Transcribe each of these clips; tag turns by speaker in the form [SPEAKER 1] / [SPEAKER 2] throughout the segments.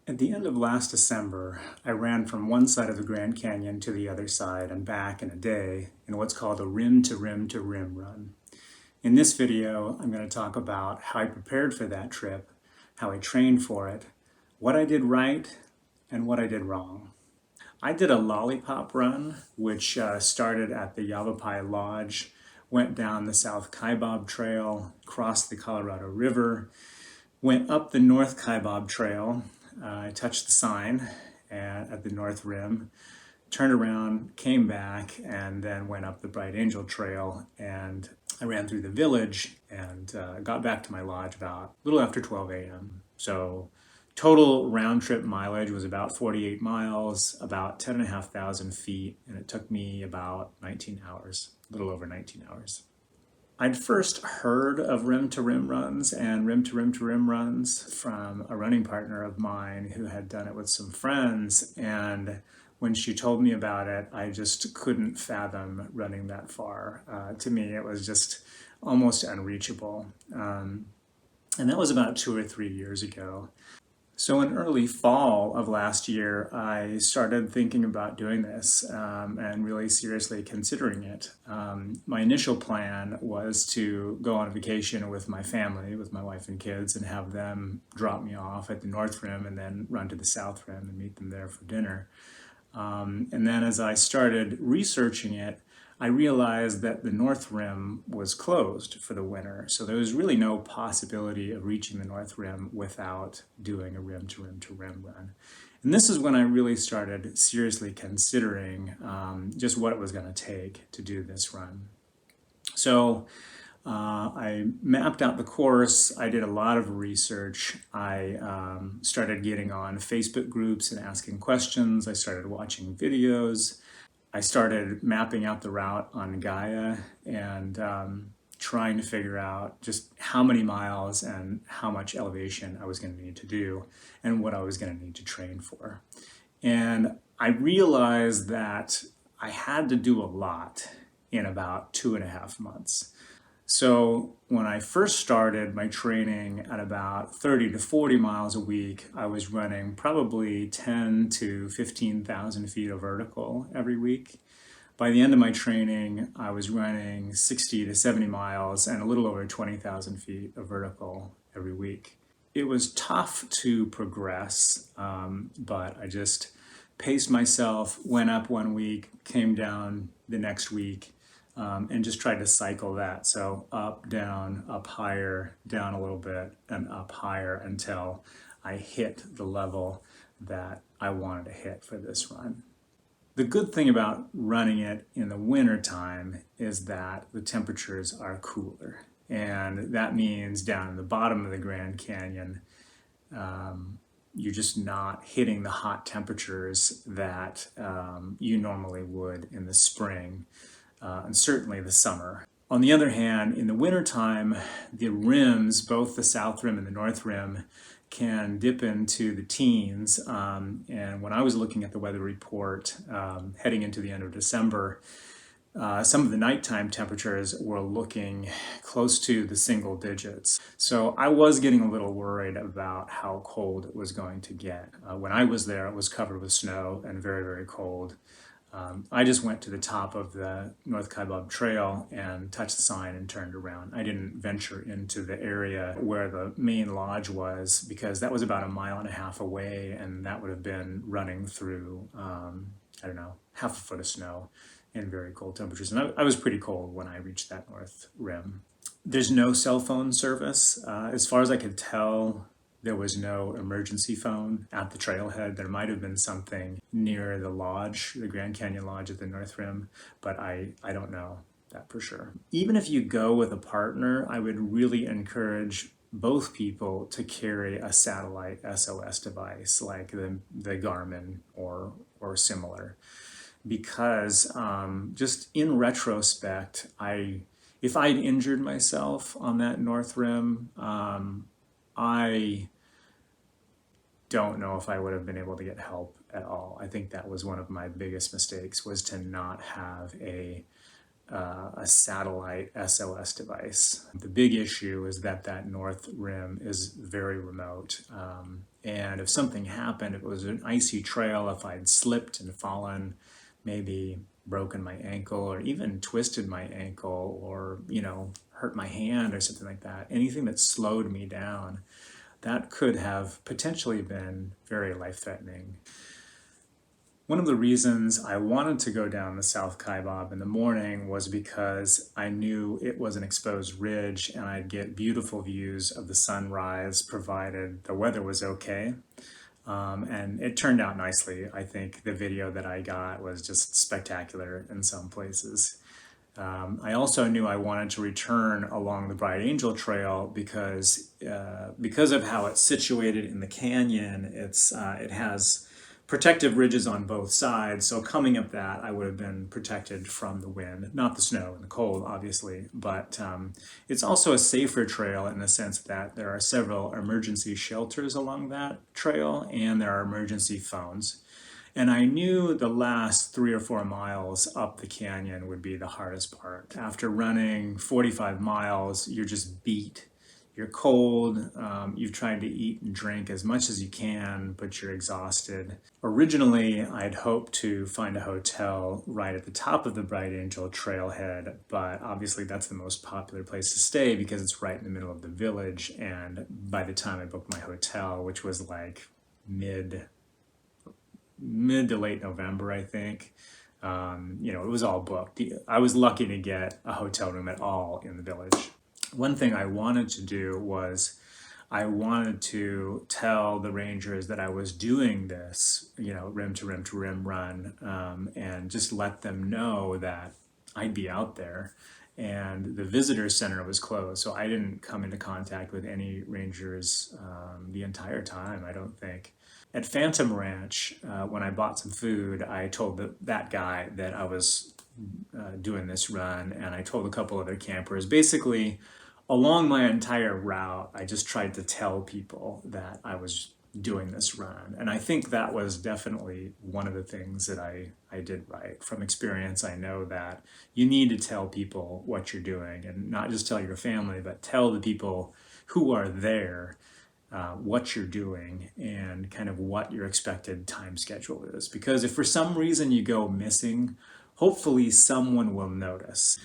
[SPEAKER 1] At the end of last December, I ran from one side of the Grand Canyon to the other side and back in a day in what's called a rim-to-rim-to-rim run. In this video, I'm going to talk about how I prepared for that trip, how I trained for it, what I did right, and what I did wrong. I did a lollipop run, which started at the Yavapai Lodge, went down the South Kaibab Trail, crossed the Colorado River, went up the North Kaibab Trail. I touched the sign at the North Rim, turned around, came back, and then went up the Bright Angel Trail, and I ran through the village and got back to my lodge about a little after 12 a.m. So total round trip mileage was about 48 miles, about 10,500 feet, and it took me about 19 hours, a little over 19 hours. I'd first heard of rim-to-rim runs and rim-to-rim-to-rim runs from a running partner of mine who had done it with some friends, and when she told me about it, I just couldn't fathom running that far. To me, it was just almost unreachable. And that was about 2 or 3 years ago. So in early fall of last year, I started thinking about doing this and really seriously considering it. My initial plan was to go on a vacation with my family, with my wife and kids, and have them drop me off at the North Rim and then run to the South Rim and meet them there for dinner. And then as I started researching it, I realized that the North Rim was closed for the winter. So there was really no possibility of reaching the North Rim without doing a rim-to-rim-to-rim run. And this is when I really started seriously considering just what it was going to take to do this run. So I mapped out the course. I did a lot of research. I started getting on Facebook groups and asking questions. I started watching videos. I started mapping out the route on Gaia and trying to figure out just how many miles and how much elevation I was going to need to do and what I was going to need to train for. And I realized that I had to do a lot in about 2.5 months. So when I first started my training at about 30 to 40 miles a week, I was running probably 10 to 15,000 feet of vertical every week. By the end of my training, I was running 60 to 70 miles and a little over 20,000 feet of vertical every week. It was tough to progress, but I just paced myself, went up one week, came down the next week, and just tried to cycle that. So up, down, up higher, down a little bit, and up higher until I hit the level that I wanted to hit for this run. The good thing about running it in the winter time is that the temperatures are cooler. And that means down in the bottom of the Grand Canyon, you're just not hitting the hot temperatures that you normally would in the spring. And certainly the summer. On the other hand, in the wintertime, the rims, both the South Rim and the North Rim, can dip into the teens. And when I was looking at the weather report heading into the end of December, some of the nighttime temperatures were looking close to the single digits. So I was getting a little worried about how cold it was going to get. When I was there, it was covered with snow and very, very cold. I just went to the top of the North Kaibab Trail and touched the sign and turned around. I didn't venture into the area where the main lodge was because that was about 1.5 miles away, and that would have been running through, I don't know, half a foot of snow in very cold temperatures. And I was pretty cold when I reached that North Rim. There's no cell phone service. As far as I could tell, there was no emergency phone at the trailhead. There might have been something near the lodge, the Grand Canyon Lodge at the North Rim, but I don't know that for sure. Even if you go with a partner, I would really encourage both people to carry a satellite SOS device like the Garmin or similar. Because just in retrospect, if I'd injured myself on that North Rim, I don't know if I would have been able to get help at all. I think that was one of my biggest mistakes, was to not have a satellite SOS device. The big issue is that North Rim is very remote. And if something happened, if it was an icy trail, if I'd slipped and fallen, maybe broken my ankle or even twisted my ankle or, hurt my hand or something like that, anything that slowed me down, that could have potentially been very life-threatening. One of the reasons I wanted to go down the South Kaibab in the morning was because I knew it was an exposed ridge and I'd get beautiful views of the sunrise provided the weather was okay. And it turned out nicely. I think the video that I got was just spectacular in some places. I also knew I wanted to return along the Bright Angel Trail because of how it's situated in the canyon. It has protective ridges on both sides, so coming up that I would have been protected from the wind, not the snow and the cold obviously, but it's also a safer trail in the sense that there are several emergency shelters along that trail and there are emergency phones. And I knew the last 3 or 4 miles up the canyon would be the hardest part. After running 45 miles, you're just beat. You're cold, you've tried to eat and drink as much as you can, but you're exhausted. Originally, I'd hoped to find a hotel right at the top of the Bright Angel trailhead, but obviously that's the most popular place to stay because it's right in the middle of the village. And by the time I booked my hotel, which was like mid to late November, I think, it was all booked. I was lucky to get a hotel room at all in the village. One thing I wanted to do was I wanted to tell the rangers that I was doing this, rim to rim to rim run, and just let them know that I'd be out there. And the visitor center was closed, so I didn't come into contact with any rangers the entire time, I don't think. At Phantom Ranch, when I bought some food, I told that guy that I was doing this run, and I told a couple other campers. Basically, along my entire route, I just tried to tell people that I was doing this run. And I think that was definitely one of the things that I did right. From experience, I know that you need to tell people what you're doing, and not just tell your family, but tell the people who are there what you're doing and kind of what your expected time schedule is. Because if for some reason you go missing, hopefully someone will notice.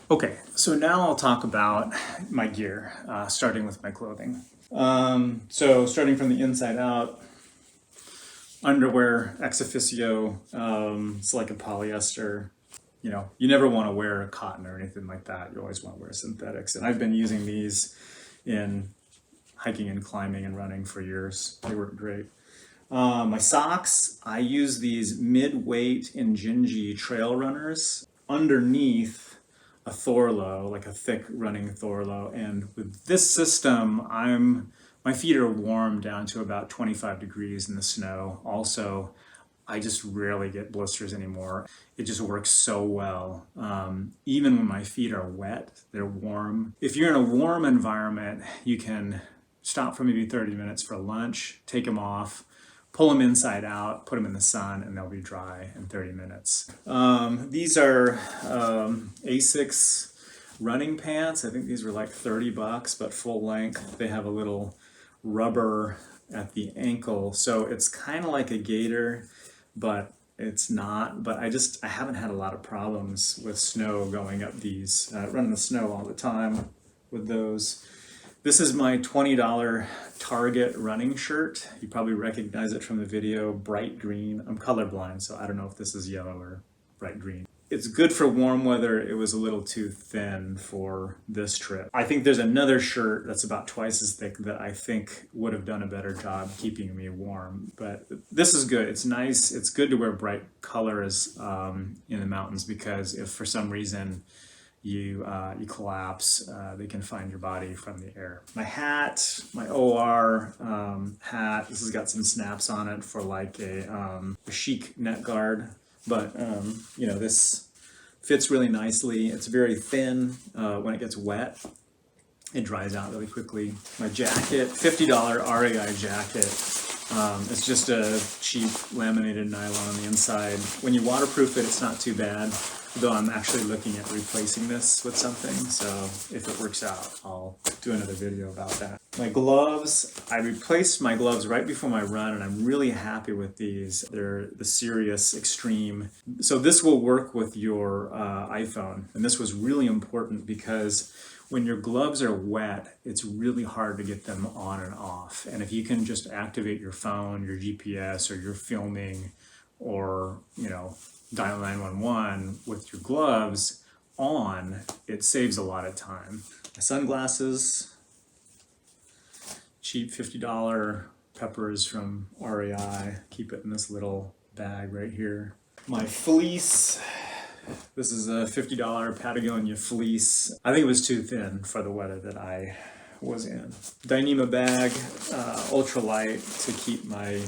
[SPEAKER 1] Okay, so now I'll talk about my gear, starting with my clothing. So starting from the inside out, underwear, ex officio, it's like a polyester. You never want to wear cotton or anything like that. You always want to wear synthetics. And I've been using these in hiking and climbing and running for years. They work great. My socks, I use these Midweight Injinji trail runners underneath a Thorlo, like a thick running Thorlo. And with this system, my feet are warm down to about 25 degrees in the snow. Also, I just rarely get blisters anymore. It just works so well. Even when my feet are wet, they're warm. If you're in a warm environment, you can stop for maybe 30 minutes for lunch, take them off, pull them inside out, put them in the sun, and they'll be dry in 30 minutes. These are Asics running pants. I think these were like $30, but full length. They have a little rubber at the ankle, so it's kind of like a gaiter, but it's not. But I haven't had a lot of problems with snow going up these, running the snow all the time with those. This is my $20 Target running shirt. You probably recognize it from the video, bright green. I'm colorblind, so I don't know if this is yellow or bright green. It's good for warm weather. It was a little too thin for this trip. I think there's another shirt that's about twice as thick that I think would have done a better job keeping me warm. But this is good. It's nice. It's good to wear bright colors in the mountains, because if for some reason you collapse, they can find your body from the air. My hat, my OR hat, this has got some snaps on it for like a chic neck guard. But, this fits really nicely. It's very thin. When it gets wet, it dries out really quickly. My jacket, $50 REI jacket. It's just a cheap laminated nylon on the inside. When you waterproof it, it's not too bad, though I'm actually looking at replacing this with something. So if it works out, I'll do another video about that. My gloves, I replaced my gloves right before my run, and I'm really happy with these. They're the Seirus Extreme. So this will work with your iPhone, and this was really important because when your gloves are wet, it's really hard to get them on and off. And if you can just activate your phone, your GPS, or your filming, or dial 911 with your gloves on, it saves a lot of time. My sunglasses. Cheap $50 peppers from REI. Keep it in this little bag right here. My fleece. This is a $50 Patagonia fleece. I think it was too thin for the weather that I was in. Dyneema bag, ultralight to keep my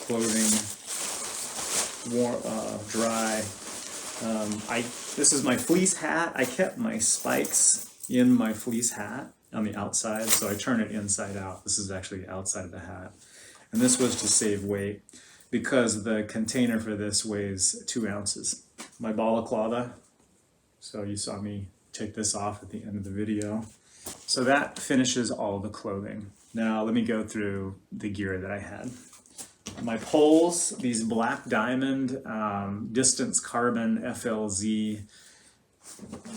[SPEAKER 1] clothing warm, dry. This is my fleece hat. I kept my spikes in my fleece hat on the outside, so I turn it inside out. This is actually the outside of the hat. And this was to save weight because the container for this weighs 2 ounces. My balaclava, so you saw me take this off at the end of the video. So that finishes all the clothing. Now let me go through the gear that I had. My poles, these Black Diamond Distance Carbon FLZ,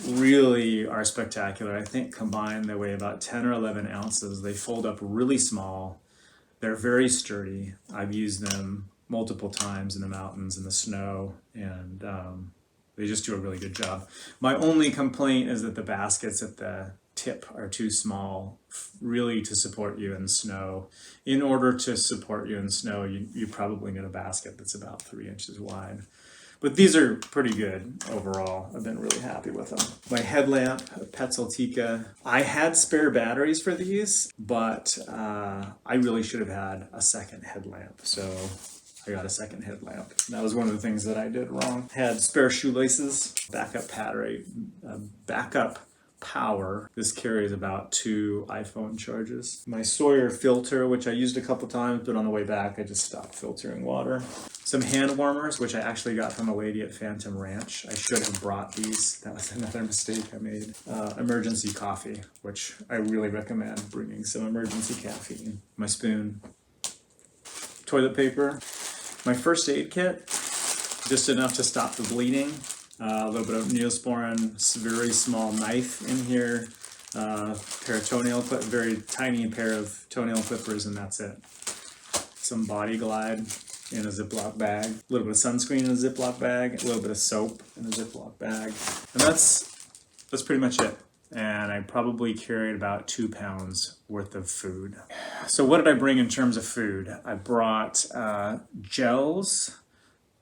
[SPEAKER 1] really are spectacular. I think combined they weigh about 10 or 11 ounces. They fold up really small. They're very sturdy. I've used them multiple times in the mountains, in the snow, and they just do a really good job. My only complaint is that the baskets at the tip are too small really to support you in snow. In order to support you in snow, you probably need a basket that's about 3 inches wide. But these are pretty good overall. I've been really happy with them. My headlamp, Petzeltika. I had spare batteries for these, but I really should have had a second headlamp. So I got a second headlamp. That was one of the things that I did wrong. Had spare shoelaces, backup battery, backup power. This carries about 2 iPhone charges. My Sawyer filter, which I used a couple times, but on the way back I just stopped filtering water. Some hand warmers, which I actually got from a lady at Phantom Ranch. I should have brought these. That was another mistake I made. Emergency coffee, which I really recommend bringing some emergency caffeine. My spoon. Toilet paper. My first aid kit, just enough to stop the bleeding. A little bit of Neosporin, very small knife in here, pair of toenail clip, very tiny pair of toenail clippers, and that's it. Some Body Glide in a Ziploc bag, a little bit of sunscreen in a Ziploc bag, a little bit of soap in a Ziploc bag, and that's pretty much it. And I probably carried about 2 pounds worth of food. So what did I bring in terms of food? I brought gels,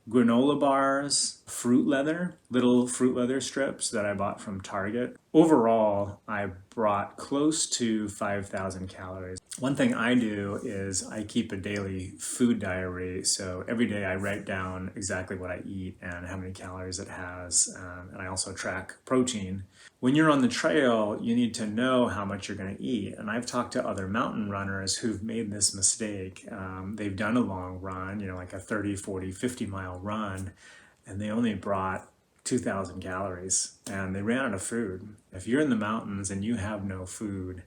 [SPEAKER 1] granola bars, fruit leather, little fruit leather strips that I bought from Target. Overall, I brought close to 5,000 calories. One thing I do is I keep a daily food diary. So every day I write down exactly what I eat and how many calories it has. And I also track protein. When you're on the trail, you need to know how much you're going to eat. And I've talked to other mountain runners who've made this mistake. They've done a long run, like a 30, 40, 50 mile run, and they only brought 2,000 calories and they ran out of food. If you're in the mountains and you have no food,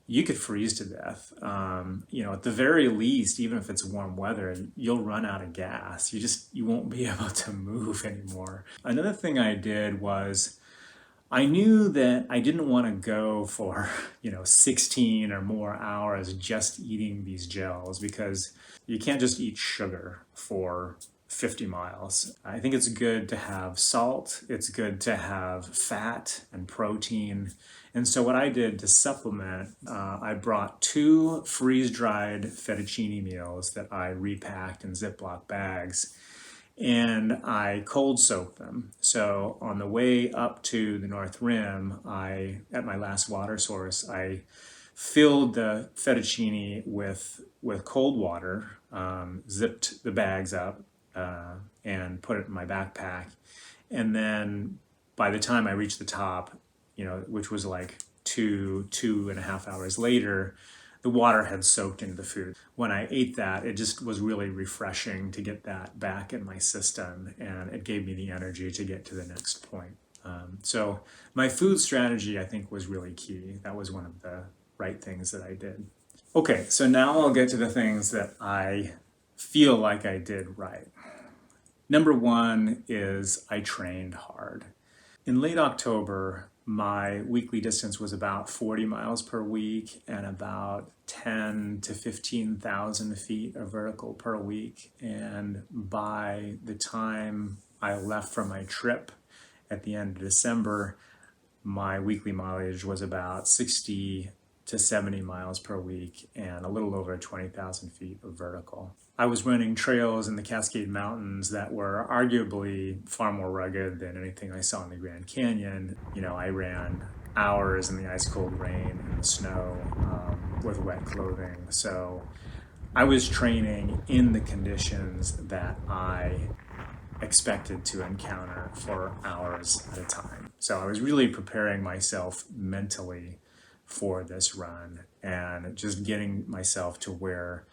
[SPEAKER 1] you could freeze to death. At the very least, even if it's warm weather, you'll run out of gas. You won't be able to move anymore. Another thing I did was I knew that I didn't want to go for, 16 or more hours just eating these gels, because you can't just eat sugar for 50 miles. I think it's good to have salt. It's good to have fat and protein. And so what I did to supplement, I brought 2 freeze-dried fettuccine meals that I repacked in Ziploc bags, and I cold soaked them. So on the way up to the North Rim, at my last water source, I filled the fettuccine with cold water, zipped the bags up, and put it in my backpack. And then by the time I reached the top, which was like 2.5 hours later, the water had soaked into the food. When I ate that, it just was really refreshing to get that back in my system, and it gave me the energy to get to the next point. So my food strategy, I think, was really key. That was one of right things that I did. Okay, so now I'll get to the things that I feel like I did right. Number one is I trained hard. In late October, my weekly distance was about 40 miles per week and about 10 to 15,000 feet of vertical per week. And by the time I left for my trip at the end of December, my weekly mileage was about 60 to 70 miles per week and a little over 20,000 feet of vertical. I was running trails in the Cascade Mountains that were arguably far more rugged than anything I saw in the Grand Canyon. You know, I ran hours in the ice cold rain and the snow with wet clothing. So I was training in the conditions that I expected to encounter for hours at a time. So I was really preparing myself mentally for this run and just getting myself to where,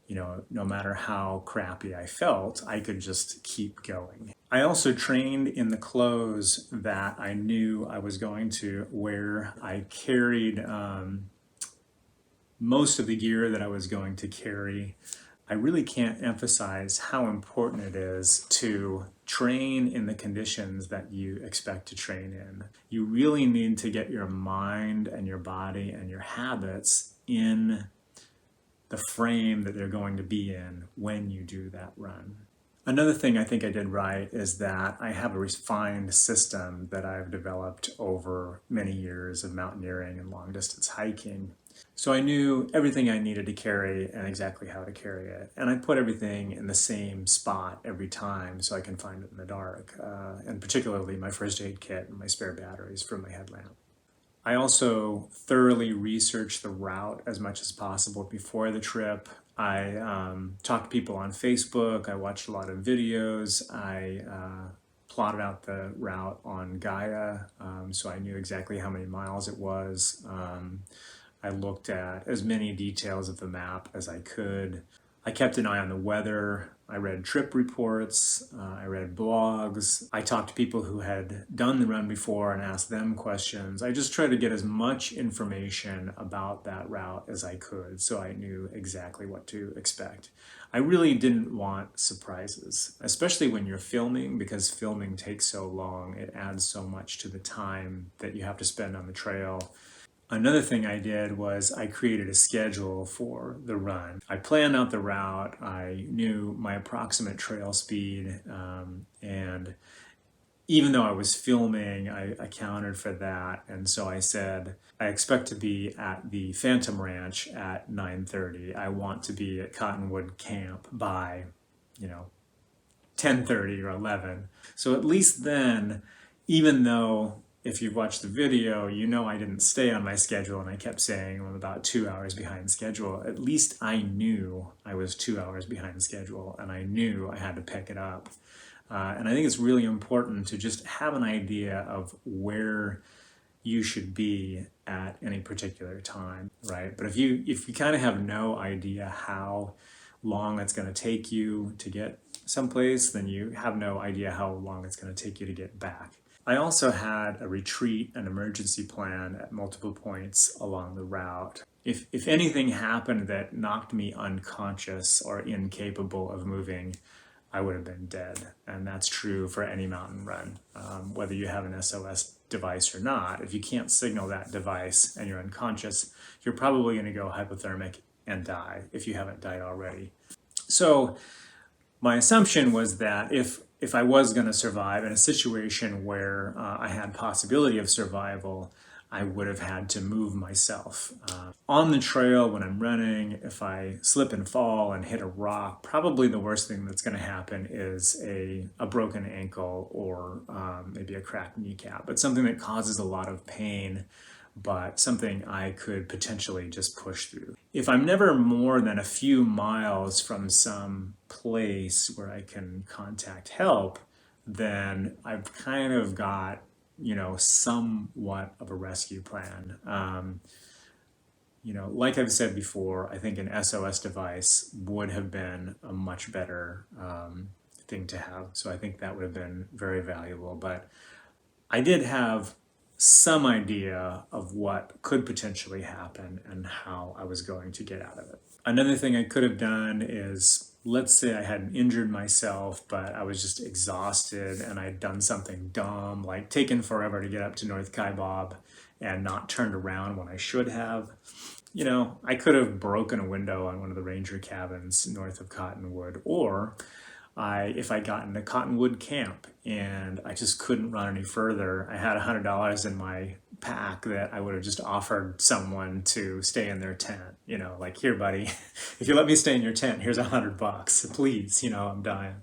[SPEAKER 1] you know, no matter how crappy I felt, I could just keep going. I also trained in the clothes that I knew I was going to wear. I carried most of the gear that I was going to carry. I really can't emphasize how important it is to train in the conditions that you expect to train in. You really need to get your mind and your body and your habits in the frame that they're going to be in when you do that run. Another thing I think I did right is that I have a refined system that I've developed over many years of mountaineering and long distance hiking. So I knew everything I needed to carry and exactly how to carry it. And I put everything in the same spot every time so I can find it in the dark, and particularly my first aid kit and my spare batteries for my headlamp. I also thoroughly researched the route as much as possible before the trip. I talked to people on Facebook. I watched a lot of videos. I plotted out the route on Gaia, so I knew exactly how many miles it was. I looked at as many details of the map as I could. I kept an eye on the weather. I read trip reports. I read blogs. I talked to people who had done the run before and asked them questions. I just tried to get as much information about that route as I could so I knew exactly what to expect. I really didn't want surprises, especially when you're filming, because filming takes so long. It adds so much to the time that you have to spend on the trail. Another thing I did was I created a schedule for the run. I planned out the route. I knew my approximate trail speed, and even though I was filming, I accounted for that. And so I said, I expect to be at the Phantom Ranch at 9:30. I want to be at Cottonwood Camp by, 10:30 or 11. So at least then, even though if you've watched the video, you know I didn't stay on my schedule and I kept saying I'm about 2 hours behind schedule. At least I knew I was 2 hours behind schedule and I knew I had to pick it up. And I think it's really important to just have an idea of where you should be at any particular time, right? But if you kind of have no idea how long it's going to take you to get someplace, then you have no idea how long it's going to take you to get back. I also had a retreat and emergency plan at multiple points along the route. If anything happened that knocked me unconscious or incapable of moving, I would have been dead. And that's true for any mountain run, whether you have an SOS device or not. If you can't signal that device and you're unconscious, you're probably going to go hypothermic and die if you haven't died already. So my assumption was that if I was going to survive in a situation where I had possibility of survival, I would have had to move myself. On the trail when I'm running, if I slip and fall and hit a rock, probably the worst thing that's going to happen is a broken ankle or maybe a cracked kneecap. But something that causes a lot of pain, but something I could potentially just push through. If I'm never more than a few miles from some place where I can contact help, then I've kind of got, somewhat of a rescue plan. Like I've said before, I think an SOS device would have been a much better thing to have. So I think that would have been very valuable. But I did have some idea of what could potentially happen and how I was going to get out of it. Another thing I could have done is, let's say I hadn't injured myself, but I was just exhausted and I'd done something dumb, like taken forever to get up to North Kaibab and not turned around when I should have. You know, I could have broken a window on one of the ranger cabins north of Cottonwood, or if I got into Cottonwood Camp and I just couldn't run any further, I had $100 in my pack that I would have just offered someone to stay in their tent. You know, like, here, buddy, if you let me stay in your tent, here's $100, please. You know, I'm dying.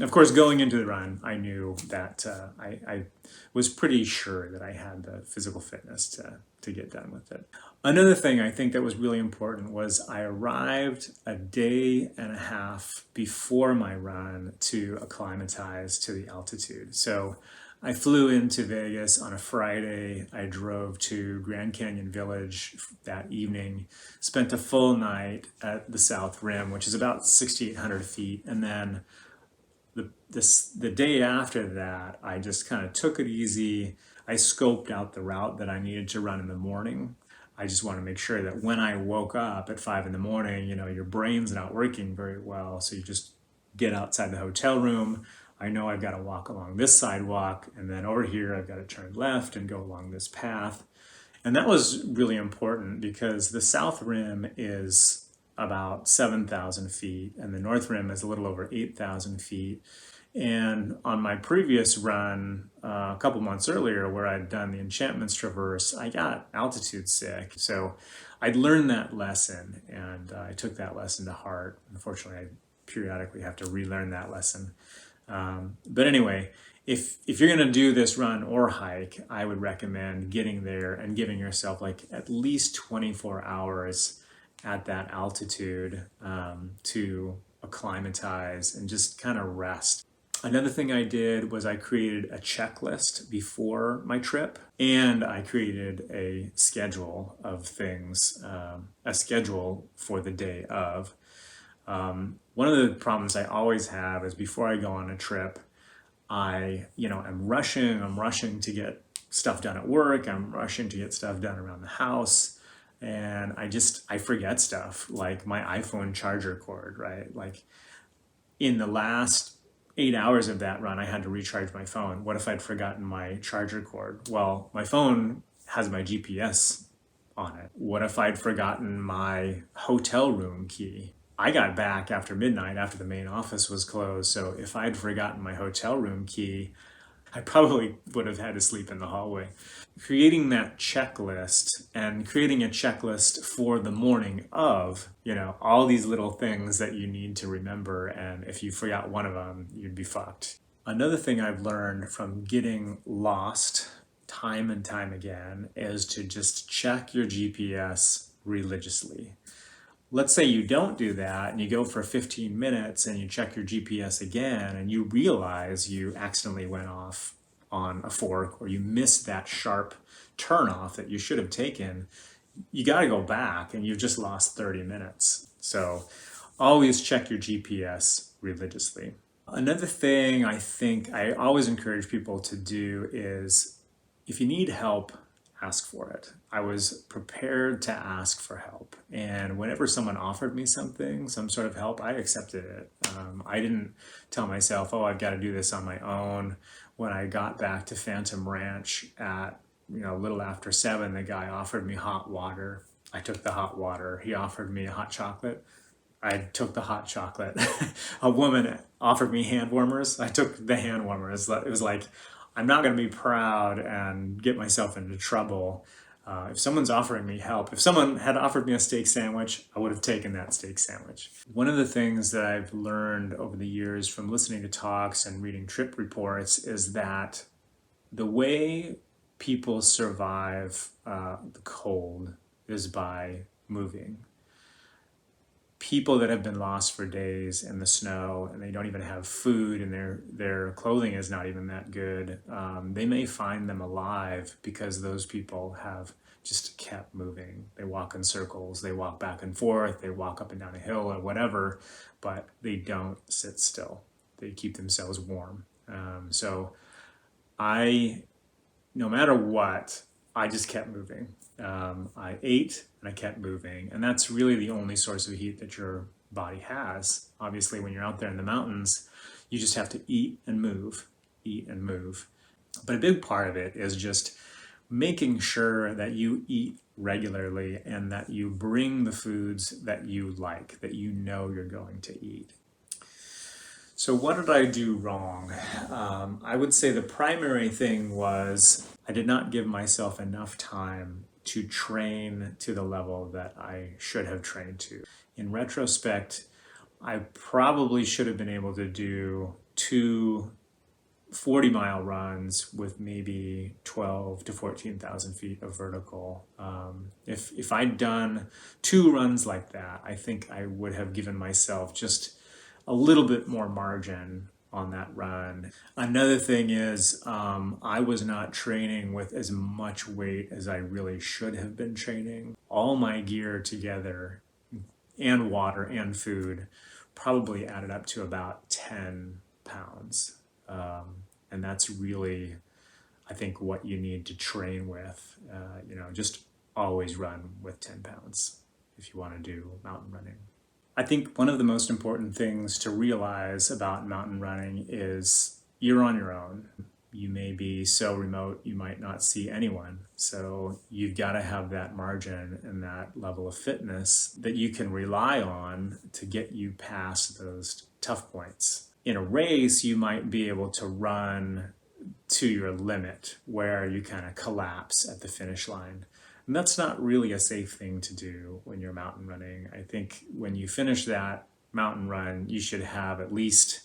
[SPEAKER 1] Of course, going into the run, I knew that I was pretty sure that I had the physical fitness to get done with it. Another thing I think that was really important was I arrived a day and a half before my run to acclimatize to the altitude. So I flew into Vegas on a Friday. I drove to Grand Canyon Village that evening, spent a full night at the South Rim, which is about 6,800 feet. And then the day after that, I just kind of took it easy. I scoped out the route that I needed to run in the morning. I just want to make sure that when I woke up at 5 in the morning, you know, your brain's not working very well. So you just get outside the hotel room. I know I've got to walk along this sidewalk, and then over here I've got to turn left and go along this path. And that was really important because the South Rim is about 7,000 feet and the North Rim is a little over 8,000 feet. And on my previous run, a couple months earlier, where I'd done the Enchantments Traverse, I got altitude sick. So I'd learned that lesson, and I took that lesson to heart. Unfortunately, I periodically have to relearn that lesson. But anyway, if you're going to do this run or hike, I would recommend getting there and giving yourself like at least 24 hours at that altitude to acclimatize and just kind of rest. Another thing I did was I created a checklist before my trip, and I created a schedule of things, a schedule for the day of. One of the problems I always have is before I go on a trip, I'm rushing to get stuff done at work, I'm rushing to get stuff done around the house, and I forget stuff, like my iPhone charger cord, right? Like in the last 8 hours of that run, I had to recharge my phone. What if I'd forgotten my charger cord? Well, my phone has my GPS on it. What if I'd forgotten my hotel room key? I got back after midnight, after the main office was closed. So if I'd forgotten my hotel room key, I probably would have had to sleep in the hallway. Creating that checklist and creating a checklist for the morning of, all these little things that you need to remember. And if you forgot one of them, you'd be fucked. Another thing I've learned from getting lost time and time again is to just check your GPS religiously. Let's say you don't do that and you go for 15 minutes and you check your GPS again and you realize you accidentally went off on a fork or you missed that sharp turnoff that you should have taken. You got to go back and you've just lost 30 minutes. So always check your GPS religiously. Another thing I think I always encourage people to do is if you need help, ask for it. I was prepared to ask for help. And whenever someone offered me something, some sort of help, I accepted it. I didn't tell myself, oh, I've got to do this on my own. When I got back to Phantom Ranch at, a little after 7, the guy offered me hot water. I took the hot water. He offered me a hot chocolate. I took the hot chocolate. A woman offered me hand warmers. I took the hand warmers. It was like, I'm not going to be proud and get myself into trouble. If someone's offering me help, if someone had offered me a steak sandwich, I would have taken that steak sandwich. One of the things that I've learned over the years from listening to talks and reading trip reports is that the way people survive the cold is by moving. People that have been lost for days in the snow and they don't even have food and their clothing is not even that good, they may find them alive because those people have just kept moving. They walk in circles, they walk back and forth, they walk up and down a hill or whatever, but they don't sit still. They keep themselves warm. So I no matter what, I just kept moving. I ate and I kept moving. And that's really the only source of heat that your body has. Obviously, when you're out there in the mountains, you just have to eat and move, eat and move. But a big part of it is just making sure that you eat regularly and that you bring the foods that you like, that you know you're going to eat. So what did I do wrong? I would say the primary thing was I did not give myself enough time to train to the level that I should have trained to. In retrospect, I probably should have been able to do 2 40-mile runs with maybe 12 to 14,000 feet of vertical. If I'd done 2 runs like that, I think I would have given myself just a little bit more margin on that run. Another thing is I was not training with as much weight as I really should have been training. All my gear together and water and food probably added up to about 10 pounds. And that's really, I think, what you need to train with. Just always run with 10 pounds if you want to do mountain running. I think one of the most important things to realize about mountain running is you're on your own. You may be so remote you might not see anyone. So you've got to have that margin and that level of fitness that you can rely on to get you past those tough points. In a race, you might be able to run to your limit where you kind of collapse at the finish line. And that's not really a safe thing to do when you're mountain running. I think when you finish that mountain run, you should have at least,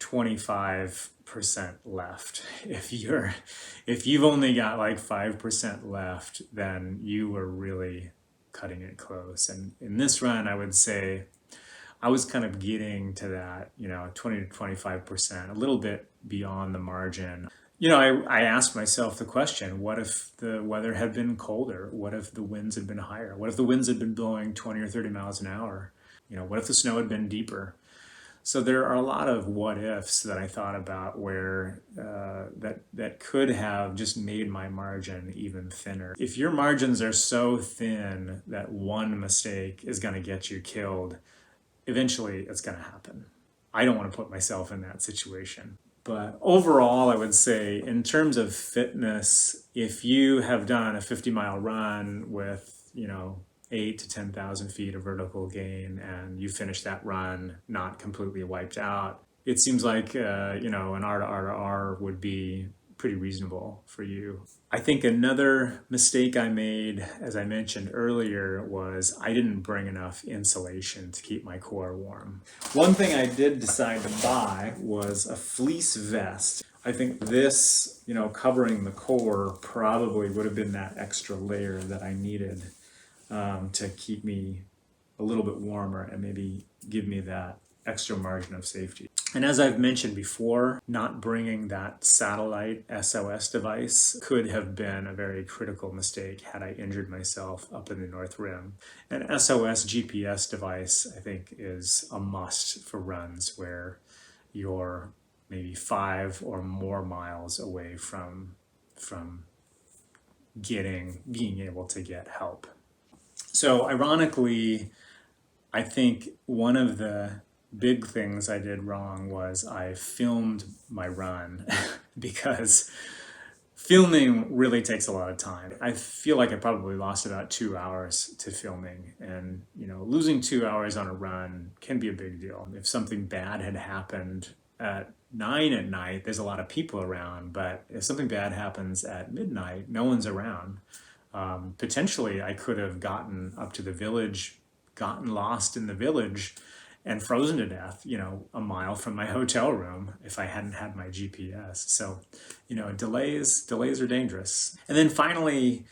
[SPEAKER 1] 25% left. If you've only got like 5% left, then you were really cutting it close. And in this run, I would say I was kind of getting to that, 20 to 25%, a little bit beyond the margin. I asked myself the question, what if the weather had been colder? What if the winds had been higher? What if the winds had been blowing 20 or 30 miles an hour? What if the snow had been deeper? So there are a lot of what ifs that I thought about where that could have just made my margin even thinner. If your margins are so thin that one mistake is going to get you killed, eventually it's going to happen. I don't want to put myself in that situation. But overall, I would say in terms of fitness, if you have done a 50-mile run with, 8 to 10,000 feet of vertical gain and you finish that run not completely wiped out, it seems like, an R to R to R would be pretty reasonable for you. I think another mistake I made, as I mentioned earlier, was I didn't bring enough insulation to keep my core warm. One thing I did decide to buy was a fleece vest. I think this, covering the core probably would have been that extra layer that I needed to keep me a little bit warmer and maybe give me that extra margin of safety. And as I've mentioned before, not bringing that satellite SOS device could have been a very critical mistake had I injured myself up in the North Rim. An SOS GPS device, I think, is a must for runs where you're maybe 5 or more miles away from being able to get help. So ironically, I think one of the big things I did wrong was I filmed my run because filming really takes a lot of time. I feel like I probably lost about 2 hours to filming, and losing 2 hours on a run can be a big deal. If something bad had happened at 9 at night, there's a lot of people around, but if something bad happens at midnight, no one's around. Potentially I could have gotten up to the village, gotten lost in the village, and frozen to death, a mile from my hotel room if I hadn't had my GPS. So, delays are dangerous. And then finally,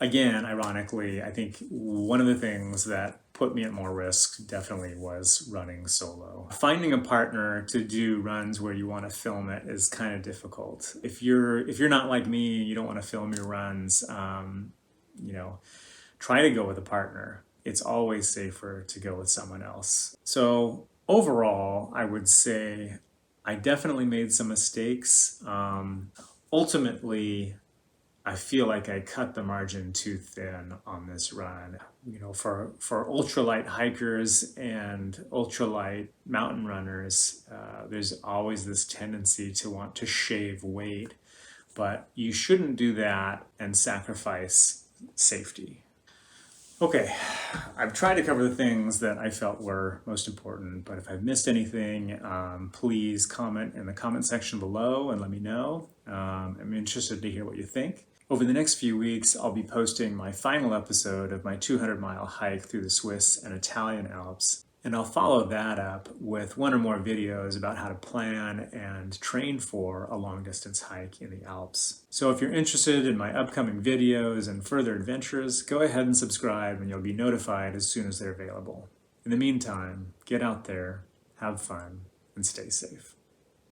[SPEAKER 1] again, ironically, I think one of the things that put me at more risk definitely was running solo. Finding a partner to do runs where you want to film it is kind of difficult. If you're not like me, you don't want to film your runs, try to go with a partner. It's always safer to go with someone else. So overall, I would say I definitely made some mistakes. Ultimately, I feel like I cut the margin too thin on this run. You know, for ultralight hikers and ultralight mountain runners, there's always this tendency to want to shave weight, but you shouldn't do that and sacrifice safety. Okay, I've tried to cover the things that I felt were most important, but if I've missed anything, please comment in the comment section below and let me know. I'm interested to hear what you think. Over the next few weeks, I'll be posting my final episode of my 200-mile hike through the Swiss and Italian Alps, and I'll follow that up with one or more videos about how to plan and train for a long-distance hike in the Alps. So if you're interested in my upcoming videos and further adventures, go ahead and subscribe and you'll be notified as soon as they're available. In the meantime, get out there, have fun, and stay safe.